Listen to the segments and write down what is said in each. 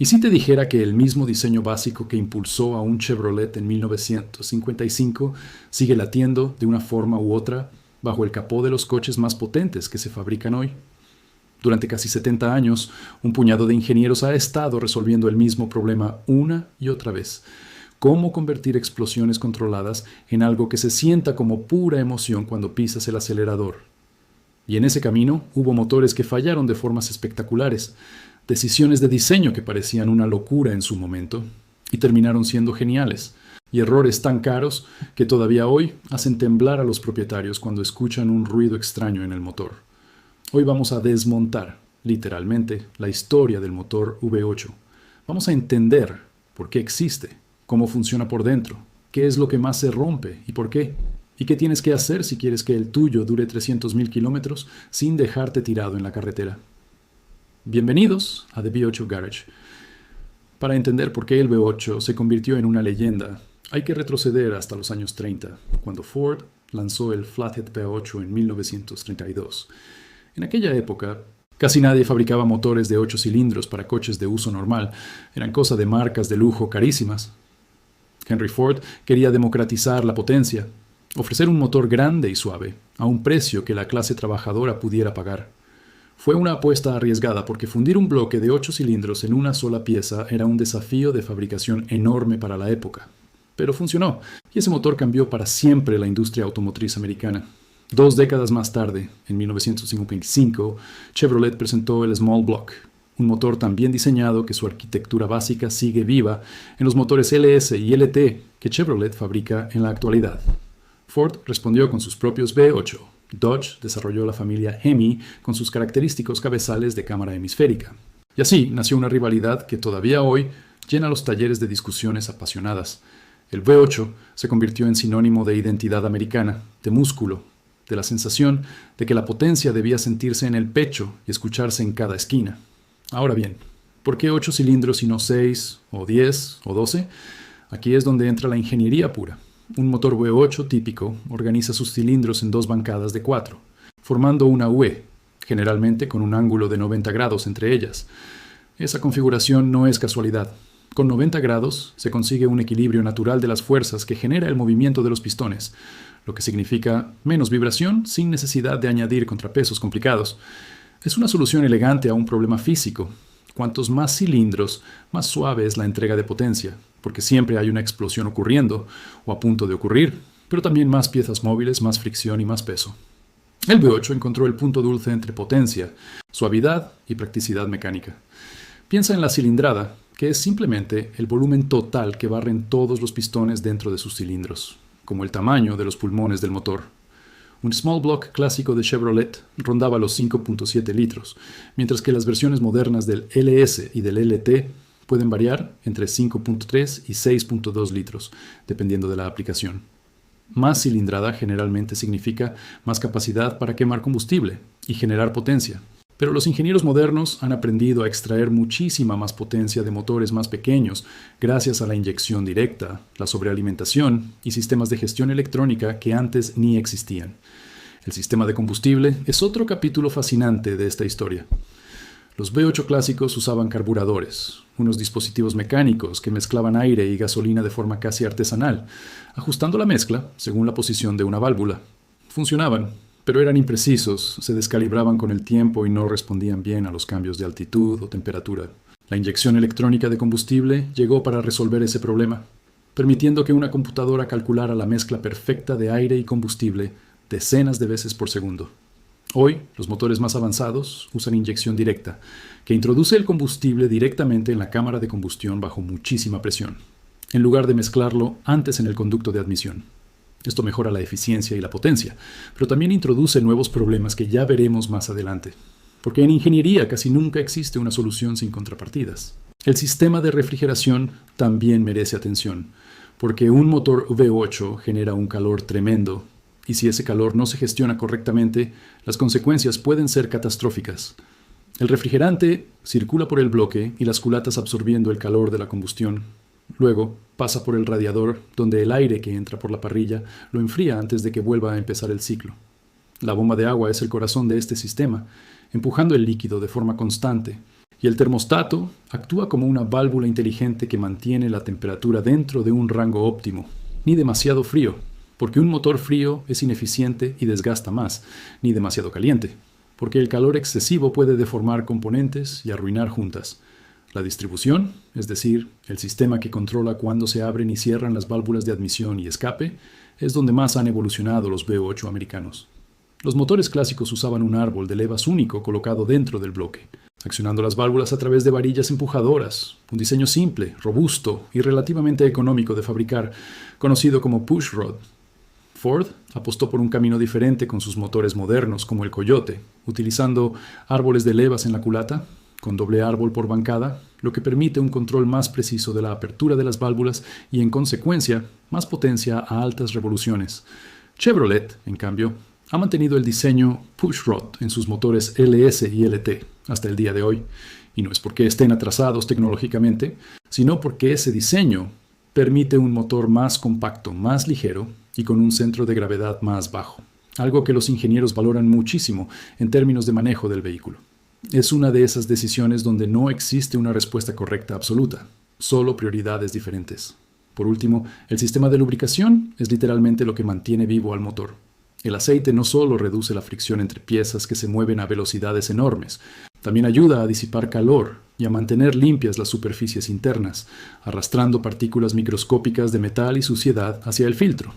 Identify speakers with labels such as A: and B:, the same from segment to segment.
A: ¿Y si te dijera que el mismo diseño básico que impulsó a un Chevrolet en 1955 sigue latiendo de una forma u otra bajo el capó de los coches más potentes que se fabrican hoy? Durante casi 70 años, un puñado de ingenieros ha estado resolviendo el mismo problema una y otra vez. ¿Cómo convertir explosiones controladas en algo que se sienta como pura emoción cuando pisas el acelerador? Y en ese camino hubo motores que fallaron de formas espectaculares, decisiones de diseño que parecían una locura en su momento y terminaron siendo geniales, y errores tan caros que todavía hoy hacen temblar a los propietarios cuando escuchan un ruido extraño en el motor. Hoy vamos a desmontar, literalmente, la historia del motor V8. Vamos a entender por qué existe, cómo funciona por dentro, qué es lo que más se rompe y por qué, y qué tienes que hacer si quieres que el tuyo dure 300.000 kilómetros sin dejarte tirado en la carretera. Bienvenidos a The V8 Garage. Para entender por qué el V8 se convirtió en una leyenda, hay que retroceder hasta los años 30, cuando Ford lanzó el Flathead V8 en 1932. En aquella época, casi nadie fabricaba motores de 8 cilindros para coches de uso normal. Eran cosa de marcas de lujo carísimas. Henry Ford quería democratizar la potencia, ofrecer un motor grande y suave, a un precio que la clase trabajadora pudiera pagar. Fue una apuesta arriesgada porque fundir un bloque de 8 cilindros en una sola pieza era un desafío de fabricación enorme para la época. Pero funcionó, y ese motor cambió para siempre la industria automotriz americana. 2 décadas más tarde, en 1955, Chevrolet presentó el Small Block, un motor tan bien diseñado que su arquitectura básica sigue viva en los motores LS y LT que Chevrolet fabrica en la actualidad. Ford respondió con sus propios V8. Dodge desarrolló la familia Hemi con sus característicos cabezales de cámara hemisférica. Y así nació una rivalidad que todavía hoy llena los talleres de discusiones apasionadas. El V8 se convirtió en sinónimo de identidad americana, de músculo, de la sensación de que la potencia debía sentirse en el pecho y escucharse en cada esquina. Ahora bien, ¿por qué 8 cilindros y no 6, o 10, o 12? Aquí es donde entra la ingeniería pura. Un motor V8 típico organiza sus cilindros en 2 bancadas de 4, formando una UE, generalmente con un ángulo de 90 grados entre ellas. Esa configuración no es casualidad. Con 90 grados se consigue un equilibrio natural de las fuerzas que genera el movimiento de los pistones, lo que significa menos vibración sin necesidad de añadir contrapesos complicados. Es una solución elegante a un problema físico. Cuantos más cilindros, más suave es la entrega de potencia, porque siempre hay una explosión ocurriendo, o a punto de ocurrir, pero también más piezas móviles, más fricción y más peso. El V8 encontró el punto dulce entre potencia, suavidad y practicidad mecánica. Piensa en la cilindrada, que es simplemente el volumen total que barren todos los pistones dentro de sus cilindros, como el tamaño de los pulmones del motor. Un small block clásico de Chevrolet rondaba los 5.7 litros, mientras que las versiones modernas del LS y del LT pueden variar entre 5.3 y 6.2 litros, dependiendo de la aplicación. Más cilindrada generalmente significa más capacidad para quemar combustible y generar potencia. Pero los ingenieros modernos han aprendido a extraer muchísima más potencia de motores más pequeños gracias a la inyección directa, la sobrealimentación y sistemas de gestión electrónica que antes ni existían. El sistema de combustible es otro capítulo fascinante de esta historia. Los V8 clásicos usaban carburadores, unos dispositivos mecánicos que mezclaban aire y gasolina de forma casi artesanal, ajustando la mezcla según la posición de una válvula. Funcionaban, pero eran imprecisos, se descalibraban con el tiempo y no respondían bien a los cambios de altitud o temperatura. La inyección electrónica de combustible llegó para resolver ese problema, permitiendo que una computadora calculara la mezcla perfecta de aire y combustible decenas de veces por segundo. Hoy, los motores más avanzados usan inyección directa, que introduce el combustible directamente en la cámara de combustión bajo muchísima presión, en lugar de mezclarlo antes en el conducto de admisión. Esto mejora la eficiencia y la potencia, pero también introduce nuevos problemas que ya veremos más adelante, porque en ingeniería casi nunca existe una solución sin contrapartidas. El sistema de refrigeración también merece atención, porque un motor V8 genera un calor tremendo, y si ese calor no se gestiona correctamente, las consecuencias pueden ser catastróficas. El refrigerante circula por el bloque y las culatas absorbiendo el calor de la combustión. Luego, pasa por el radiador, donde el aire que entra por la parrilla lo enfría antes de que vuelva a empezar el ciclo. La bomba de agua es el corazón de este sistema, empujando el líquido de forma constante. Y el termostato actúa como una válvula inteligente que mantiene la temperatura dentro de un rango óptimo, ni demasiado frío, porque un motor frío es ineficiente y desgasta más, ni demasiado caliente, porque el calor excesivo puede deformar componentes y arruinar juntas. La distribución, es decir, el sistema que controla cuándo se abren y cierran las válvulas de admisión y escape, es donde más han evolucionado los V8 americanos. Los motores clásicos usaban un árbol de levas único colocado dentro del bloque, accionando las válvulas a través de varillas empujadoras, un diseño simple, robusto y relativamente económico de fabricar, conocido como pushrod. Ford apostó por un camino diferente con sus motores modernos como el Coyote, utilizando árboles de levas en la culata, con doble árbol por bancada, lo que permite un control más preciso de la apertura de las válvulas y, en consecuencia, más potencia a altas revoluciones. Chevrolet, en cambio, ha mantenido el diseño pushrod en sus motores LS y LT hasta el día de hoy, y no es porque estén atrasados tecnológicamente, sino porque ese diseño permite un motor más compacto, más ligero y con un centro de gravedad más bajo, algo que los ingenieros valoran muchísimo en términos de manejo del vehículo. Es una de esas decisiones donde no existe una respuesta correcta absoluta, solo prioridades diferentes. Por último, el sistema de lubricación es literalmente lo que mantiene vivo al motor. El aceite no solo reduce la fricción entre piezas que se mueven a velocidades enormes, también ayuda a disipar calor y a mantener limpias las superficies internas, arrastrando partículas microscópicas de metal y suciedad hacia el filtro.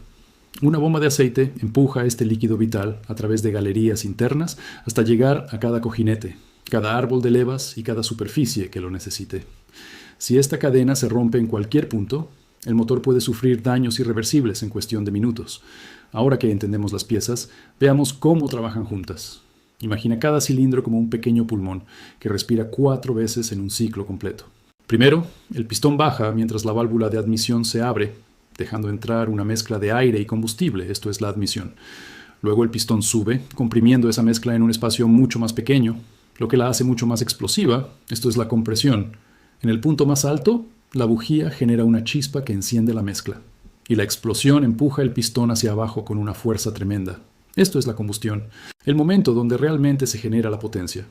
A: Una bomba de aceite empuja este líquido vital a través de galerías internas hasta llegar a cada cojinete, cada árbol de levas y cada superficie que lo necesite. Si esta cadena se rompe en cualquier punto, el motor puede sufrir daños irreversibles en cuestión de minutos. Ahora que entendemos las piezas, veamos cómo trabajan juntas. Imagina cada cilindro como un pequeño pulmón que respira 4 veces en un ciclo completo. Primero, el pistón baja mientras la válvula de admisión se abre, dejando entrar una mezcla de aire y combustible, esto es la admisión. Luego el pistón sube, comprimiendo esa mezcla en un espacio mucho más pequeño, lo que la hace mucho más explosiva, esto es la compresión. En el punto más alto, la bujía genera una chispa que enciende la mezcla, y la explosión empuja el pistón hacia abajo con una fuerza tremenda. Esto es la combustión, el momento donde realmente se genera la potencia.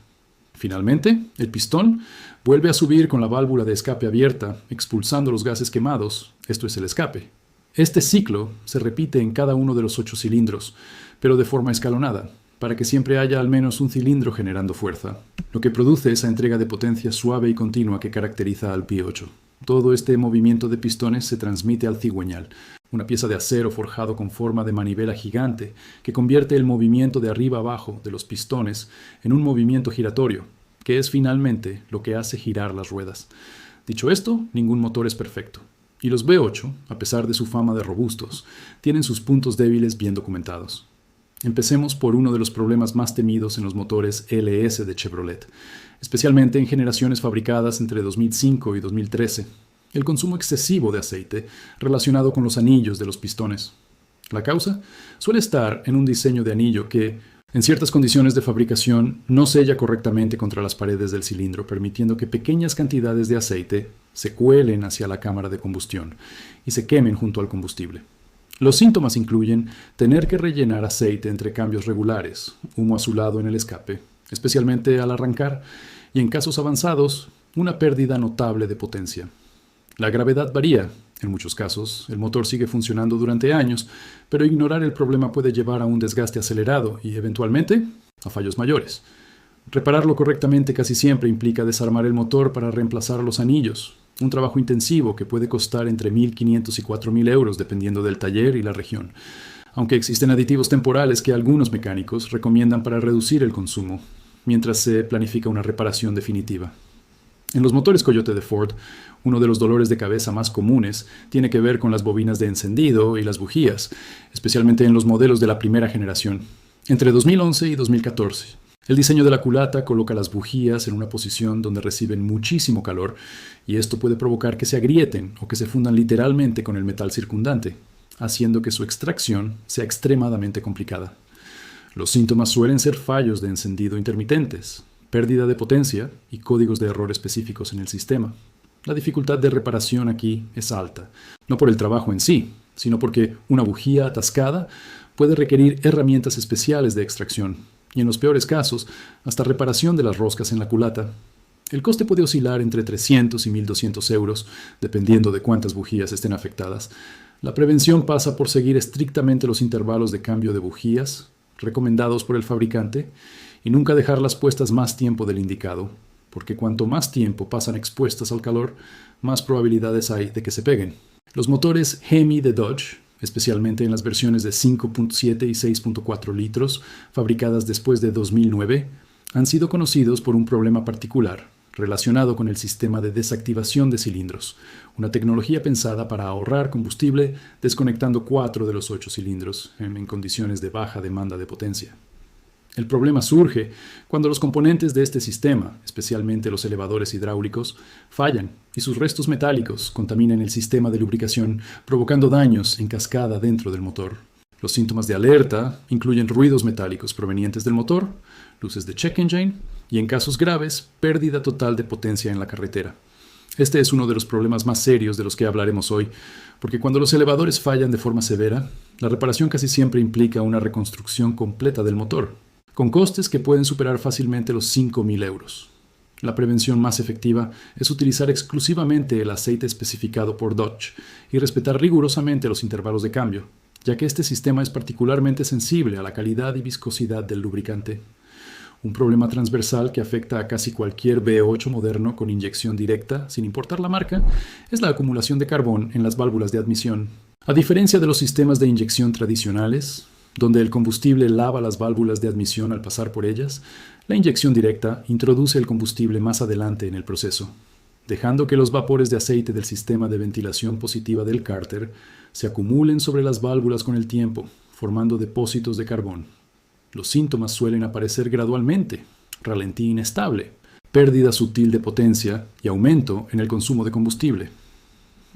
A: Finalmente, el pistón vuelve a subir con la válvula de escape abierta, expulsando los gases quemados, esto es el escape. Este ciclo se repite en cada uno de los 8 cilindros, pero de forma escalonada, para que siempre haya al menos un cilindro generando fuerza, lo que produce esa entrega de potencia suave y continua que caracteriza al V8. Todo este movimiento de pistones se transmite al cigüeñal, una pieza de acero forjado con forma de manivela gigante que convierte el movimiento de arriba abajo de los pistones en un movimiento giratorio, que es finalmente lo que hace girar las ruedas. Dicho esto, ningún motor es perfecto, y los V8, a pesar de su fama de robustos, tienen sus puntos débiles bien documentados. Empecemos por uno de los problemas más temidos en los motores LS de Chevrolet, especialmente en generaciones fabricadas entre 2005 y 2013, el consumo excesivo de aceite relacionado con los anillos de los pistones. La causa suele estar en un diseño de anillo que, en ciertas condiciones de fabricación, no sella correctamente contra las paredes del cilindro, permitiendo que pequeñas cantidades de aceite se cuelen hacia la cámara de combustión y se quemen junto al combustible. Los síntomas incluyen tener que rellenar aceite entre cambios regulares, humo azulado en el escape, especialmente al arrancar, y en casos avanzados, una pérdida notable de potencia. La gravedad varía. En muchos casos, el motor sigue funcionando durante años, pero ignorar el problema puede llevar a un desgaste acelerado y, eventualmente, a fallos mayores. Repararlo correctamente casi siempre implica desarmar el motor para reemplazar los anillos, un trabajo intensivo que puede costar entre 1.500 y 4.000 euros dependiendo del taller y la región, aunque existen aditivos temporales que algunos mecánicos recomiendan para reducir el consumo, mientras se planifica una reparación definitiva. En los motores Coyote de Ford, uno de los dolores de cabeza más comunes tiene que ver con las bobinas de encendido y las bujías, especialmente en los modelos de la primera generación. Entre 2011 y 2014, el diseño de la culata coloca las bujías en una posición donde reciben muchísimo calor y esto puede provocar que se agrieten o que se fundan literalmente con el metal circundante, haciendo que su extracción sea extremadamente complicada. Los síntomas suelen ser fallos de encendido intermitentes, pérdida de potencia y códigos de error específicos en el sistema. La dificultad de reparación aquí es alta, no por el trabajo en sí, sino porque una bujía atascada puede requerir herramientas especiales de extracción y, en los peores casos, hasta reparación de las roscas en la culata. El coste puede oscilar entre 300 y 1.200 euros, dependiendo de cuántas bujías estén afectadas. La prevención pasa por seguir estrictamente los intervalos de cambio de bujías recomendados por el fabricante y nunca dejarlas puestas más tiempo del indicado, porque cuanto más tiempo pasan expuestas al calor, más probabilidades hay de que se peguen. Los motores Hemi de Dodge, especialmente en las versiones de 5.7 y 6.4 litros, fabricadas después de 2009, han sido conocidos por un problema particular relacionado con el sistema de desactivación de cilindros, una tecnología pensada para ahorrar combustible desconectando 4 de los 8 cilindros en condiciones de baja demanda de potencia. El problema surge cuando los componentes de este sistema, especialmente los elevadores hidráulicos, fallan y sus restos metálicos contaminan el sistema de lubricación, provocando daños en cascada dentro del motor. Los síntomas de alerta incluyen ruidos metálicos provenientes del motor, luces de check engine y, en casos graves, pérdida total de potencia en la carretera. Este es uno de los problemas más serios de los que hablaremos hoy, porque cuando los elevadores fallan de forma severa, la reparación casi siempre implica una reconstrucción completa del motor, con costes que pueden superar fácilmente los 5.000 euros. La prevención más efectiva es utilizar exclusivamente el aceite especificado por Dodge y respetar rigurosamente los intervalos de cambio, ya que este sistema es particularmente sensible a la calidad y viscosidad del lubricante. Un problema transversal que afecta a casi cualquier V8 moderno con inyección directa, sin importar la marca, es la acumulación de carbón en las válvulas de admisión. A diferencia de los sistemas de inyección tradicionales, donde el combustible lava las válvulas de admisión al pasar por ellas, la inyección directa introduce el combustible más adelante en el proceso, dejando que los vapores de aceite del sistema de ventilación positiva del cárter se acumulen sobre las válvulas con el tiempo, formando depósitos de carbón. Los síntomas suelen aparecer gradualmente: ralentí inestable, pérdida sutil de potencia y aumento en el consumo de combustible.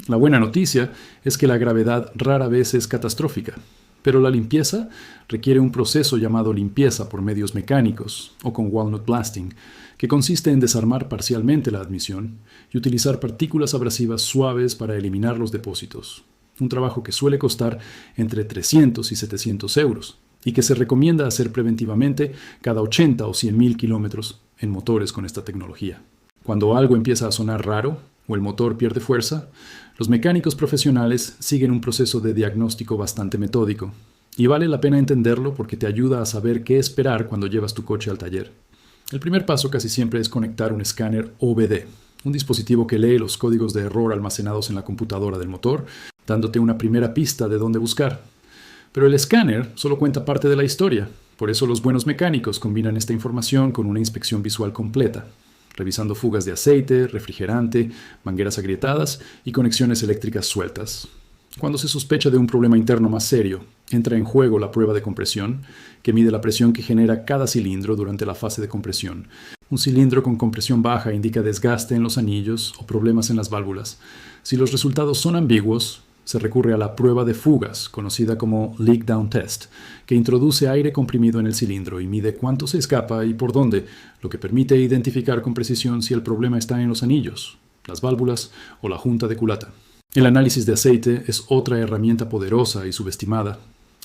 A: La buena noticia es que la gravedad rara vez es catastrófica, pero la limpieza requiere un proceso llamado limpieza por medios mecánicos o con walnut blasting, que consiste en desarmar parcialmente la admisión y utilizar partículas abrasivas suaves para eliminar los depósitos. Un trabajo que suele costar entre 300 y 700 euros y que se recomienda hacer preventivamente cada 80 o 100.000 kilómetros en motores con esta tecnología. Cuando algo empieza a sonar raro o el motor pierde fuerza, los mecánicos profesionales siguen un proceso de diagnóstico bastante metódico, y vale la pena entenderlo porque te ayuda a saber qué esperar cuando llevas tu coche al taller. El primer paso casi siempre es conectar un escáner OBD, un dispositivo que lee los códigos de error almacenados en la computadora del motor, dándote una primera pista de dónde buscar. Pero el escáner solo cuenta parte de la historia, por eso los buenos mecánicos combinan esta información con una inspección visual completa, revisando fugas de aceite, refrigerante, mangueras agrietadas y conexiones eléctricas sueltas. Cuando se sospecha de un problema interno más serio, entra en juego la prueba de compresión, que mide la presión que genera cada cilindro durante la fase de compresión. Un cilindro con compresión baja indica desgaste en los anillos o problemas en las válvulas. Si los resultados son ambiguos, se recurre a la prueba de fugas, conocida como Leak Down Test, que introduce aire comprimido en el cilindro y mide cuánto se escapa y por dónde, lo que permite identificar con precisión si el problema está en los anillos, las válvulas o la junta de culata. El análisis de aceite es otra herramienta poderosa y subestimada.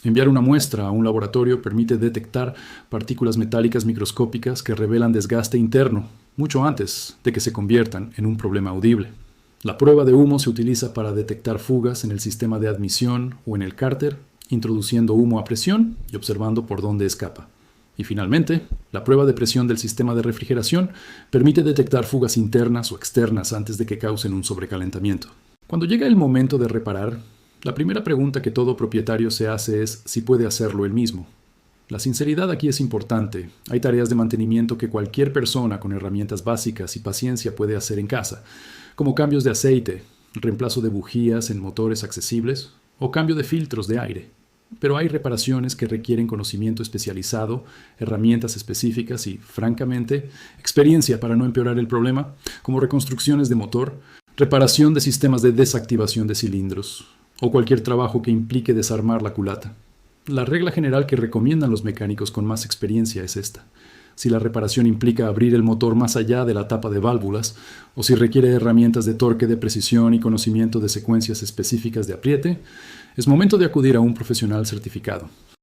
A: Enviar una muestra a un laboratorio permite detectar partículas metálicas microscópicas que revelan desgaste interno, mucho antes de que se conviertan en un problema audible. La prueba de humo se utiliza para detectar fugas en el sistema de admisión o en el cárter, introduciendo humo a presión y observando por dónde escapa. Y finalmente, la prueba de presión del sistema de refrigeración permite detectar fugas internas o externas antes de que causen un sobrecalentamiento. Cuando llega el momento de reparar, la primera pregunta que todo propietario se hace es si puede hacerlo él mismo. La sinceridad aquí es importante. Hay tareas de mantenimiento que cualquier persona con herramientas básicas y paciencia puede hacer en casa, como cambios de aceite, reemplazo de bujías en motores accesibles o cambio de filtros de aire. Pero hay reparaciones que requieren conocimiento especializado, herramientas específicas y, francamente, experiencia para no empeorar el problema, como reconstrucciones de motor, reparación de sistemas de desactivación de cilindros o cualquier trabajo que implique desarmar la culata. La regla general que recomiendan los mecánicos con más experiencia es esta: si la reparación implica abrir el motor más allá de la tapa de válvulas, o si requiere herramientas de torque de precisión y conocimiento de secuencias específicas de apriete, es momento de acudir a un profesional certificado.